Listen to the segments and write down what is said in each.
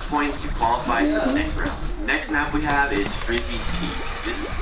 points, you qualify to the next round. Next map we have is Freezy Peak. This is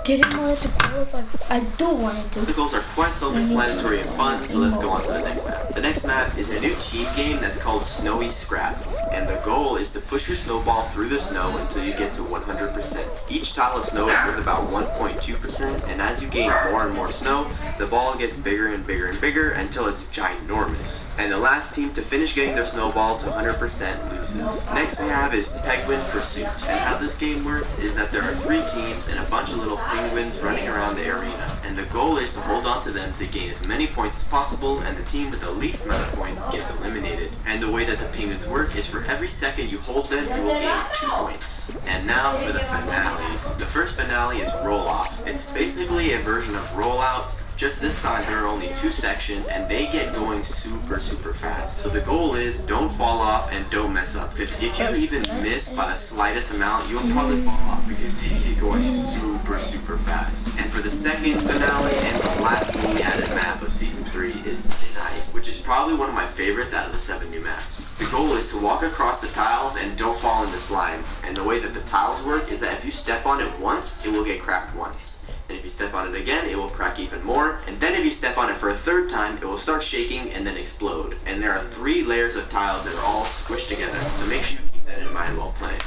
didn't want it to qualify. I do want it to. The goals are quite self-explanatory and fun, so let's go on to the next map. The next map is a new team game that's called Snowy Scrap, and the goal is to push your snowball through the snow until you get to 100%. Each tile of snow is worth about 1.2%, and as you gain more and more snow, the ball gets bigger and bigger and bigger until it's ginormous. And the last team to finish getting their snowball to 100% loses. Next we have is Penguin Pursuit, and how this game works is that there are 3 teams and a bunch of little penguins running around the arena, and the goal is to hold on to them to gain as many points as possible, and the team with the least amount of points gets eliminated. And the way that the penguins work is for every second you hold them, you will gain 2 points. And now for the finales. The first finale is Roll Off. It's basically a version of Rollout, just this time there are only 2 sections and they get going super fast. So the goal is don't fall off and don't mess up, because if you even miss by the slightest amount, you'll probably fall off because they get going super fast. And for the second finale and the last newly added map of Season 3 is Thin Ice, which is probably one of my favorites out of the 7 new maps. The goal is to walk across the tiles and don't fall into slime. And the way that the tiles work is that if you step on it once, it will get cracked once. And if you step on it again, it will crack even more. And then if you step on it for a third time, it will start shaking and then explode. And there are 3 layers of tiles that are all squished together, so make sure you keep that in mind while playing.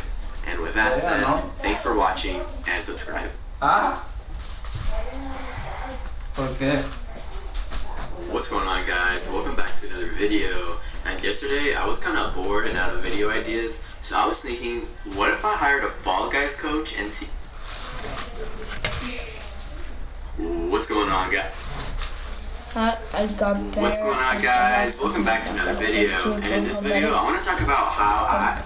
And with that said, thanks for watching and subscribe. Okay. What's going on, guys? Welcome back to another video. And yesterday I was kind of bored and out of video ideas, so I was thinking, what if I hired a Fall Guys coach and see... What's going on, guys? What's going on, guys? Welcome back to another video. And in this video, I want to talk about how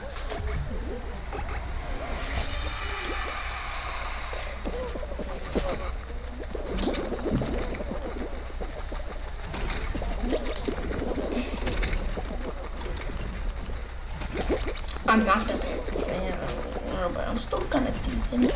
I'm not the best fan, but I'm still kind of decent.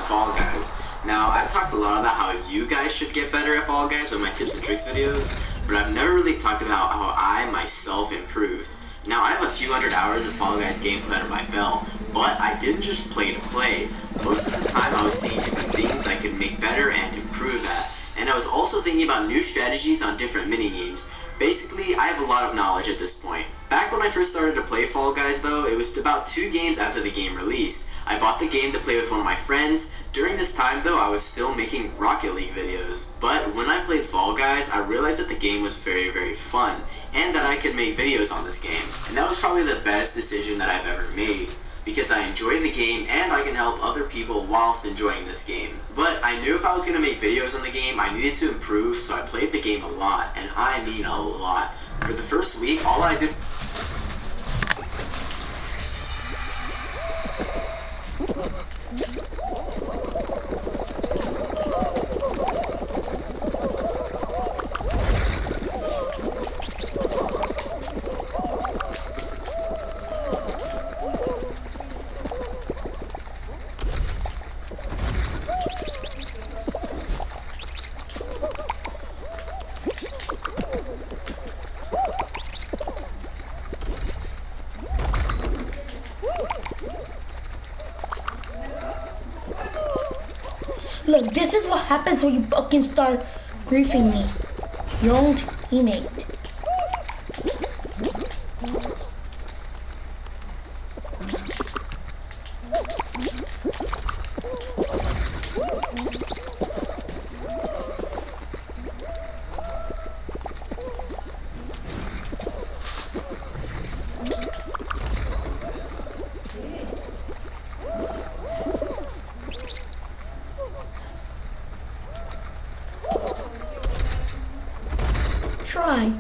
Fall Guys. Now, I've talked a lot about how you guys should get better at Fall Guys with my tips and tricks videos, but I've never really talked about how I myself improved. Now, I have a few hundred hours of Fall Guys gameplay under my belt, but I didn't just play to play. Most of the time I was seeing different things I could make better and improve at, and I was also thinking about new strategies on different mini-games. Basically, I have a lot of knowledge at this point. Back when I first started to play Fall Guys though, it was about 2 games after the game released. I bought the game to play with one of my friends. During this time though, I was still making Rocket League videos. But when I played Fall Guys, I realized that the game was very fun, and that I could make videos on this game. And that was probably the best decision that I've ever made, because I enjoy the game and I can help other people whilst enjoying this game. But I knew if I was going to make videos on the game, I needed to improve, so I played the game a lot, and I mean a lot. For the first week, all I did... Look, this is what happens when you fucking start griefing me. Your own teammate. Try.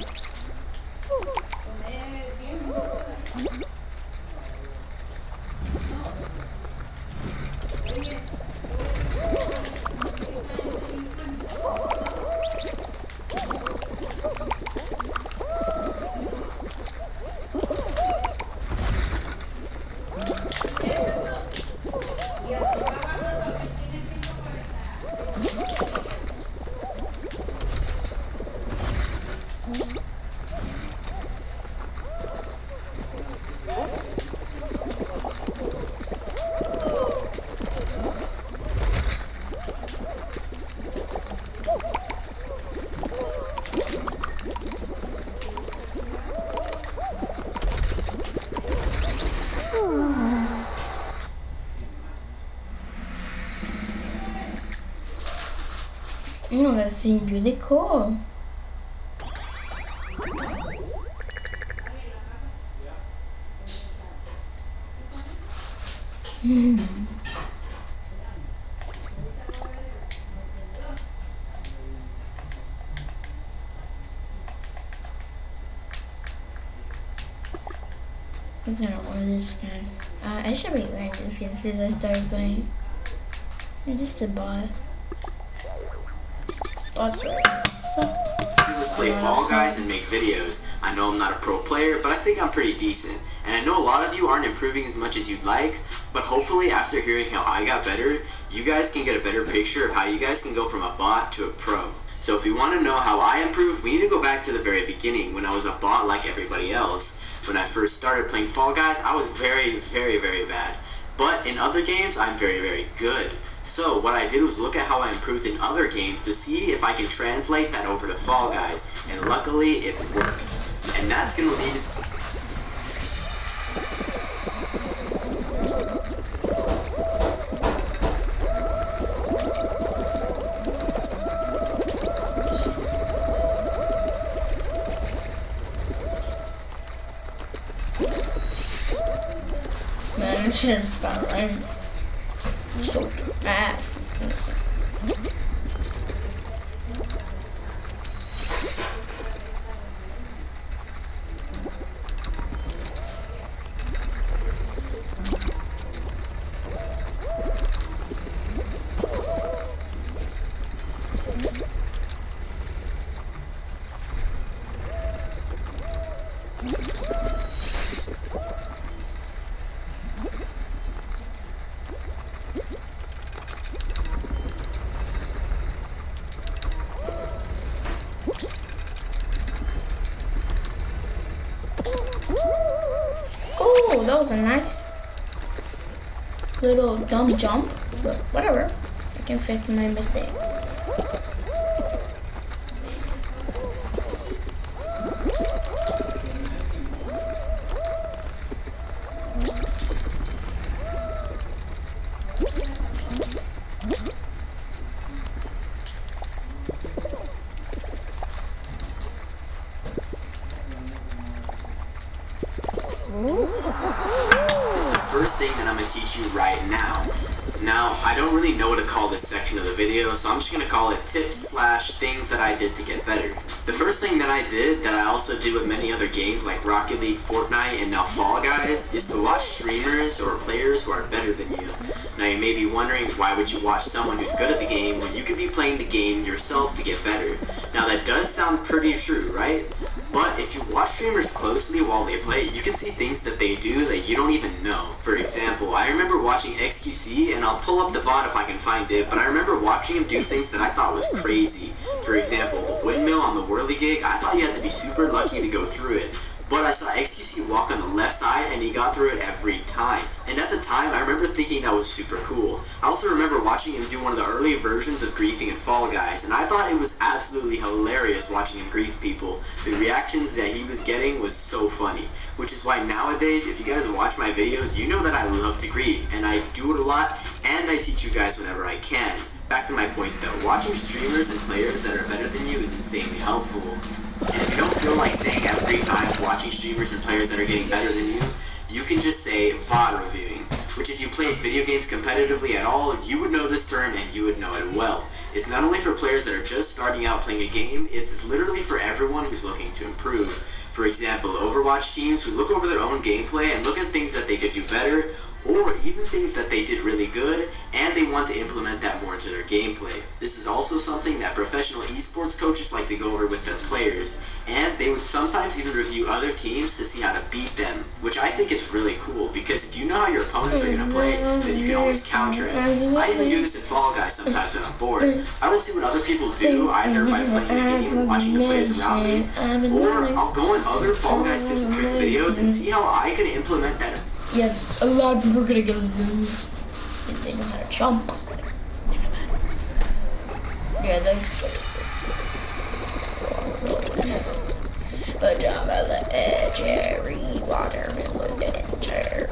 Oh, that seems really cool. I was gonna order this gun. I should be wearing this skin since I started playing. I just a bot. Bots right. So. Just play Fall Guys and make videos. I know I'm not a pro player, but I think I'm pretty decent. And I know a lot of you aren't improving as much as you'd like, but hopefully after hearing how I got better, you guys can get a better picture of how you guys can go from a bot to a pro. So if you want to know how I improved, we need to go back to the very beginning when I was a bot like everybody else. When I first started playing Fall Guys, I was very, very, very bad. But in other games, I'm very, very good. So what I did was look at how I improved in other games to see if I can translate that over to Fall Guys. And luckily, it worked. And that's going to lead... Man, it's just about right. So bad. Oh, that was a nice little dumb jump, but whatever. I can fix my mistake. This is the first thing that I'm going to teach you right now. Now, I don't really know what to call this section of the video, so I'm just going to call it tips/things that I did to get better. The first thing that I did, that I also did with many other games like Rocket League, Fortnite, and now Fall Guys, is to watch streamers or players who are better than you. Now you may be wondering, why would you watch someone who's good at the game when you could be playing the game yourself to get better? Now that does sound pretty true, right? But if you watch streamers closely while they play, you can see things that they do that you don't even know. For example, I remember watching XQC, and I'll pull up the VOD if I can find it, but I remember watching him do things that I thought was crazy. For example, the windmill on the whirly gig, I thought you had to be super lucky to go through it. But I saw XQC walk on the left side, and he got through it every time. And at the time, I remember thinking that was super cool. I also remember watching him do one of the early versions of griefing in Fall Guys, and I thought it was absolutely hilarious watching him grief people. The reactions that he was getting was so funny. Which is why nowadays, if you guys watch my videos, you know that I love to grief, and I do it a lot, and I teach you guys whenever I can. Back to my point though, watching streamers and players that are better than you is insanely helpful. And if you don't feel like saying every time watching streamers and players that are getting better than you can just say VOD reviewing, which if you played video games competitively at all, you would know this term and you would know it well. It's not only for players that are just starting out playing a game, it's literally for everyone who's looking to improve. For example, Overwatch teams who look over their own gameplay and look at things that they could do better, or even things that they did really good, and they want to implement that more into their gameplay. This is also something that professional esports coaches like to go over with their players, and they would sometimes even review other teams to see how to beat them, which I think is really cool, because if you know how your opponents are going to play, then you can always counter it. I even do this in Fall Guys sometimes when I'm bored. I will see what other people do, either by playing the game, watching the players around me, or I'll go on other Fall Guys tips and tricks videos and see how I can implement that. Yes, a lot of people are gonna get loose if they know how to jump. Yeah, they but jump at the edge, cherry watermelon and cherry.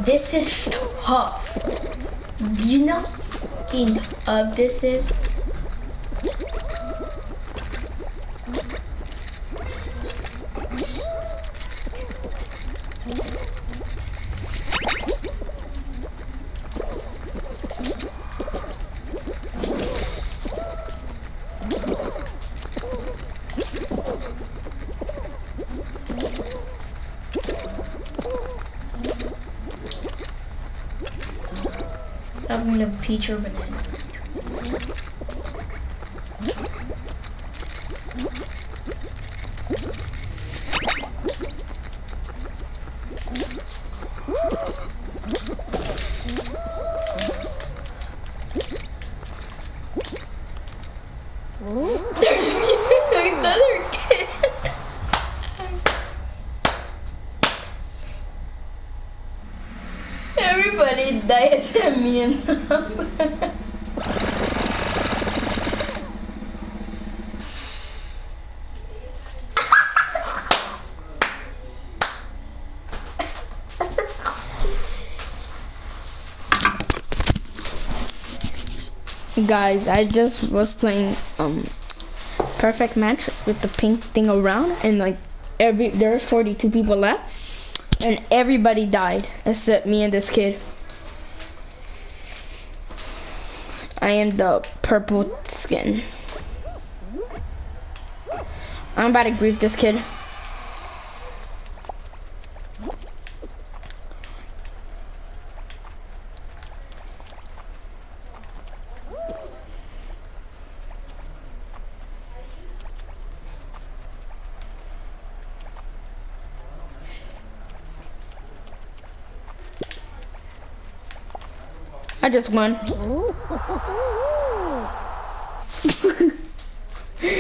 This is tough. You know how tough this is? I'm gonna peach or banana. There's another kid. Everybody dies at me and Guys, I just was playing perfect match with the pink thing around, and like there's 42 people left, and everybody died except me and this kid. I am the purple skin. I'm about to grief this kid. I just won.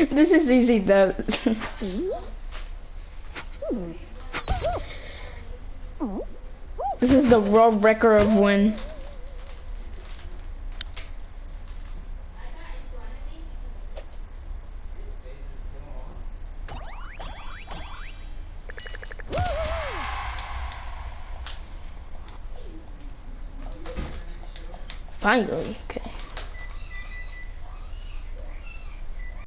This is easy though. This is the world record of win. Finally, okay.